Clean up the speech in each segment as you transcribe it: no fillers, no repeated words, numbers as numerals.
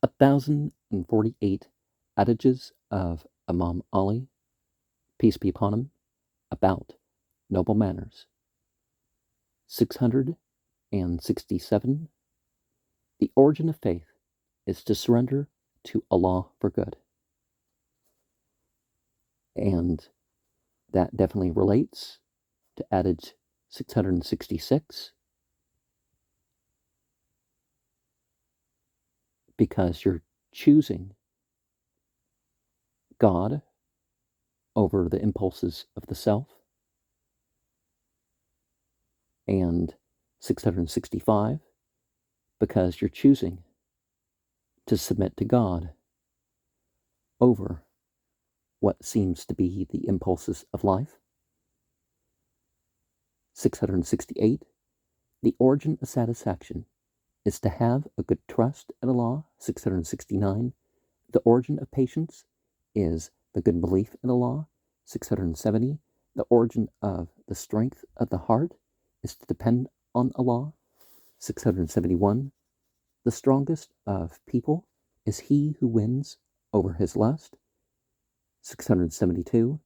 1048 Adages of Imam Ali, peace be upon him, about noble manners. 667. The origin of faith is to surrender to Allah for good. And that definitely relates to adage 666, because you're choosing God over the impulses of the self. And 665, because you're choosing to submit to God over what seems to be the impulses of life. 668, the origin of satisfaction is to have a good trust in Allah. 669, the origin of patience is the good belief in Allah. 670, the origin of the strength of the heart is to depend on Allah. 671, the strongest of people is he who wins over his lust. 672,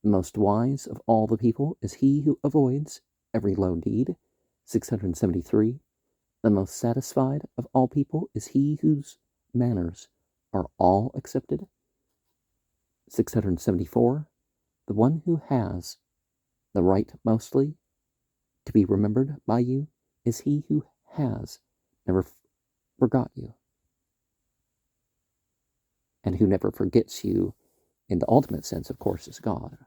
the most wise of all the people is he who avoids every low deed. 673, the most satisfied of all people is he whose manners are all accepted. 674, the one who has the right mostly to be remembered by you is he who has never forgot you, and who never forgets you in the ultimate sense, of course, is God.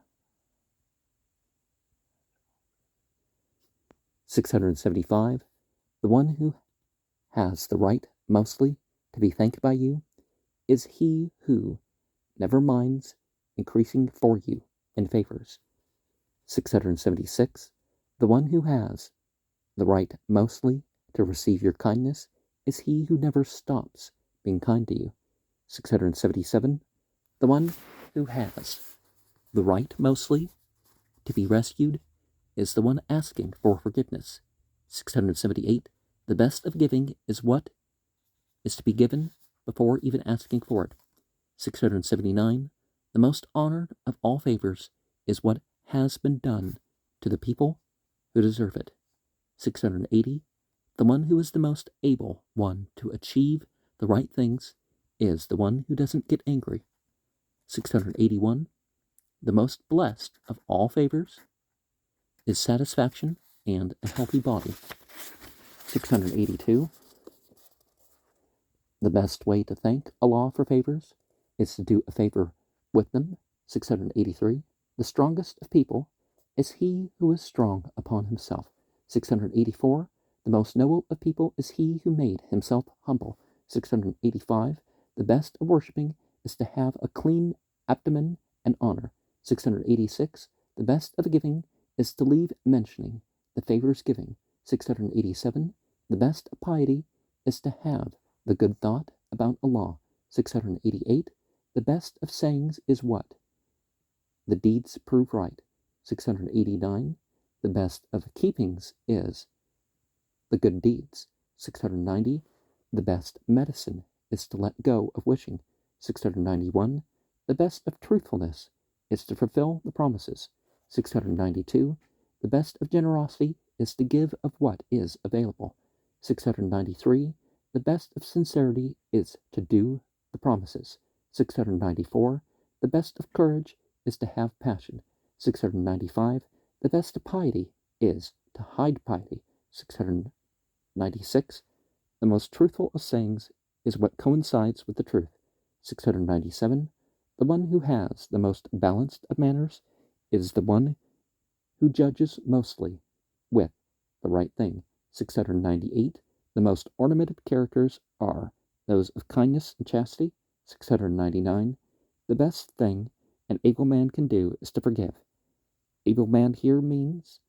675, the one who has the right mostly to be thanked by you is he who never minds increasing for you in favors. 676, the one who has the right mostly to receive your kindness is he who never stops being kind to you. 677, the one who has the right mostly to be rescued is the one asking for forgiveness. 678, the best of giving is what is to be given before even asking for it. 679, the most honored of all favors is what has been done to the people who deserve it. 680, the one who is the most able one to achieve the right things is the one who doesn't get angry. 681, the most blessed of all favors is satisfaction and a healthy body. 682, the best way to thank Allah for favors is to do a favor with them. 683, the strongest of people is he who is strong upon himself. 684, the most noble of people is he who made himself humble. 685, the best of worshipping is to have a clean abdomen and honor. 686, the best of giving is to leave mentioning the favors giving. 687, the best of piety is to have the good thought about Allah. 688, the best of sayings is what the deeds prove right. 689, the best of keepings is the good deeds. 690, the best medicine is to let go of wishing. 691, the best of truthfulness is to fulfill the promises. 692, the best of generosity is to give of what is available. 693, the best of sincerity is to do the promises. 694, the best of courage is to have passion. 695, the best of piety is to hide piety. 696, the most truthful of sayings is what coincides with the truth. 697, the one who has the most balanced of manners is the one who judges mostly with the right thing. 698, the most ornamented characters are those of kindness and chastity. 699, the best thing an able man can do is to forgive. Able man here means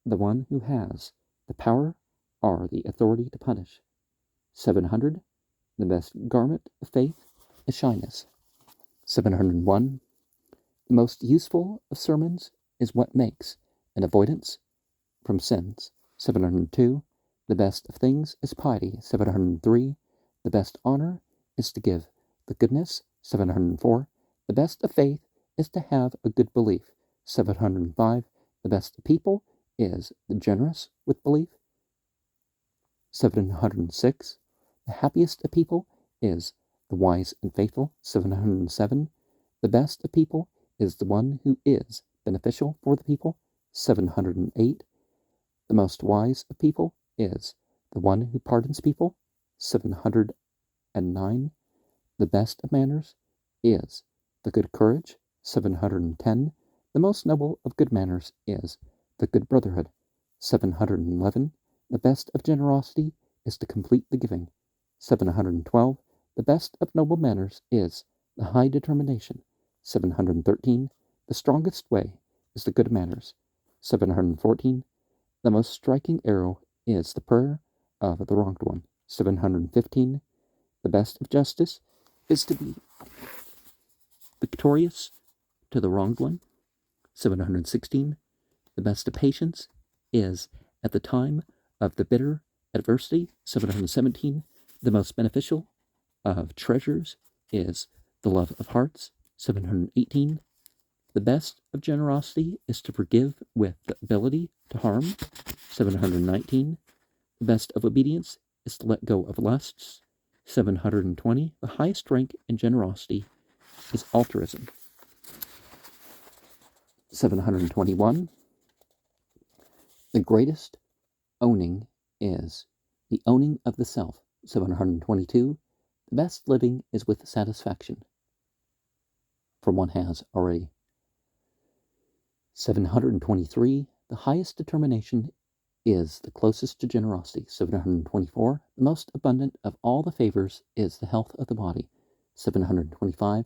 the one who has the power or the authority to punish. 700, the best garment of faith is shyness. 701, the most useful of sermons is what makes an avoidance from sins. 702, the best of things is piety. 703, the best honor is to give the goodness. 704. The best of faith is to have a good belief. 705. The best of people is the generous with belief. 706. The happiest of people is the wise and faithful. 707. The best of people is the one who is beneficial for the people. 708. The most wise of people is the one who pardons people. 709. The best of manners is the good courage. 710. The most noble of good manners is the good brotherhood. 711. The best of generosity is to complete the giving. 712. The best of noble manners is the high determination. 713. The strongest way is the good manners. 714. The most striking arrow is the prayer of the wronged one. 715. The best of justice is to be victorious to the wronged one. 716. The best of patience is at the time of the bitter adversity. 717. The most beneficial of treasures is the love of hearts. 718. The best of generosity is to forgive with the ability to harm. 719. The best of obedience is to let go of lusts. 720. The highest rank in generosity is altruism. 721. The greatest owning is the owning of the self. 722. The best living is with satisfaction, for one has already. 723. The highest determination is the closest to generosity. 724. The most abundant of all the favors is the health of the body. 725.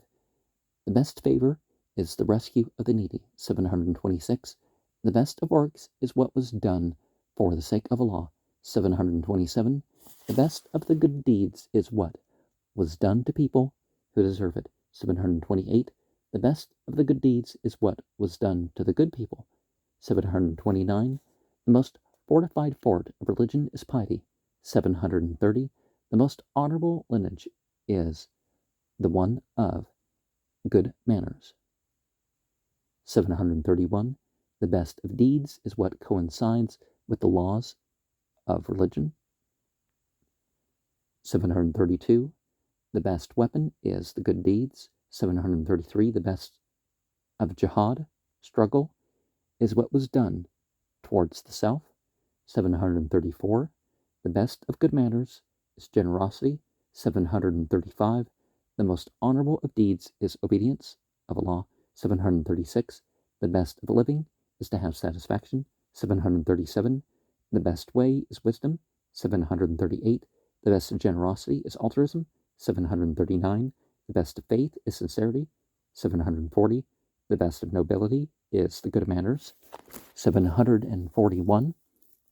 The best favor is the rescue of the needy. 726. The best of works is what was done for the sake of Allah. 727. The best of the good deeds is what was done to people who deserve it. 728. The best of the good deeds is what was done to the good people. 729. The most fortified fort of religion is piety. 730. The most honorable lineage is the one of good manners. 731. The best of deeds is what coincides with the laws of religion. 732. The best weapon is the good deeds. 733. The best of jihad, struggle, is what was done towards the self. 734. The best of good manners is generosity. 735. The most honorable of deeds is obedience of Allah. 736. The best of living is to have satisfaction. 737. The best way is wisdom. 738. The best of generosity is altruism. 739. The best of faith is sincerity. 740. The best of nobility is the good manners. 741.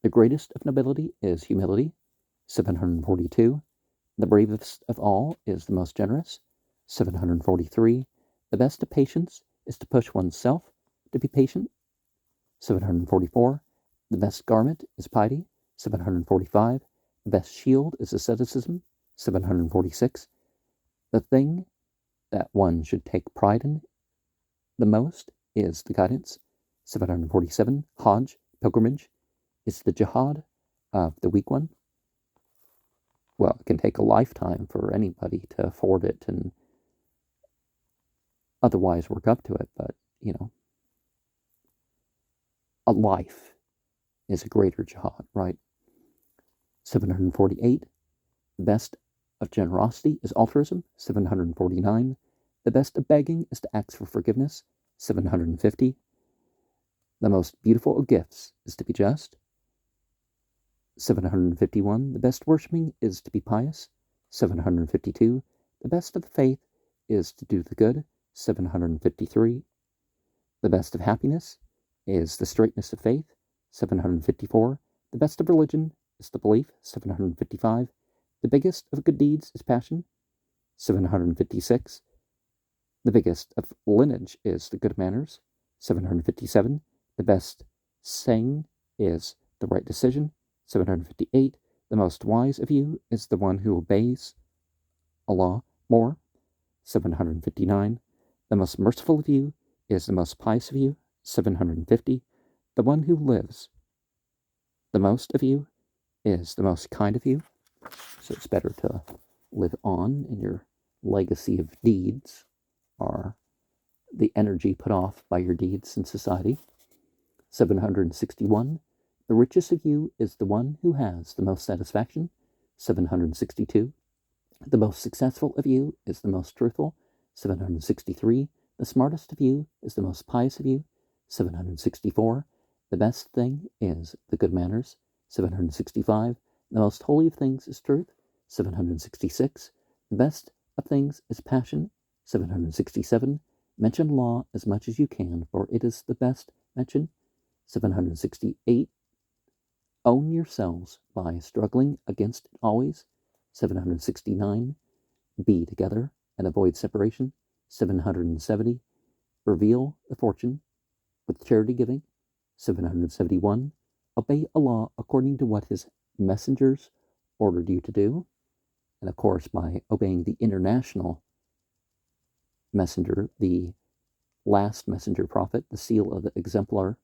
The greatest of nobility is humility. 742. The bravest of all is the most generous. 743. The best of patience is to push oneself to be patient. 744. The best garment is piety. 745. The best shield is asceticism. 746. The thing that one should take pride in the most is the guidance. 747. Hajj, pilgrimage, is the jihad of the weak one. Well, it can take a lifetime for anybody to afford it and otherwise work up to it, but, a life is a greater jihad, right? 748. The best of generosity is altruism. 749. The best of begging is to ask for forgiveness. 750. The most beautiful of gifts is to be just. 751. The best worshiping is to be pious. 752. The best of the faith is to do the good. 753. The best of happiness is the straightness of faith. 754. The best of religion is the belief. 755. The biggest of good deeds is passion. 756. The biggest of lineage is the good manners. 757. The best saying is the right decision. 758. The most wise of you is the one who obeys Allah. more. 759. The most merciful of you is the most pious of you. 750. The one who lives the most of you is the most kind of you. So it's better to live on, and your legacy of deeds are the energy put off by your deeds in society. 761. The richest of you is the one who has the most satisfaction. 762. The most successful of you is the most truthful. 763. The smartest of you is the most pious of you. 764. The best thing is the good manners. 765. The most holy of things is truth. 766. The best of things is passion. 767. Mention law as much as you can, for it is the best mention. 768. Own yourselves by struggling against it always. 769. Be together and avoid separation. 770. Reveal the fortune with charity giving. 771. Obey Allah according to what his messengers ordered you to do. And of course, by obeying the international messenger, the last messenger prophet, the seal of the exemplar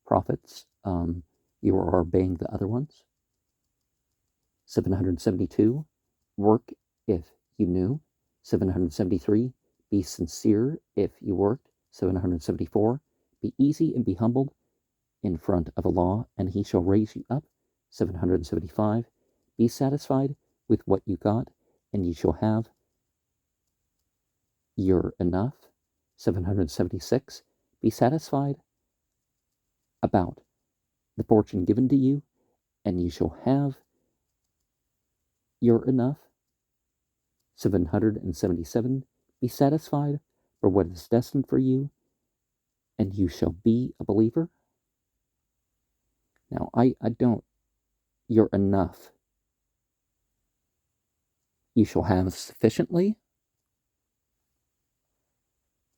prophets, you are obeying the other ones. 772. Work if you knew. 773. Be sincere if you worked. 774. Be easy and be humbled in front of Allah, and he shall raise you up. 775. Be satisfied with what you got, and you shall have your enough. 776. Be satisfied about the fortune given to you, and you shall have your enough. 777. Be satisfied for what is destined for you, and you shall be a believer. Now, I don't, you're enough. You shall have sufficiently.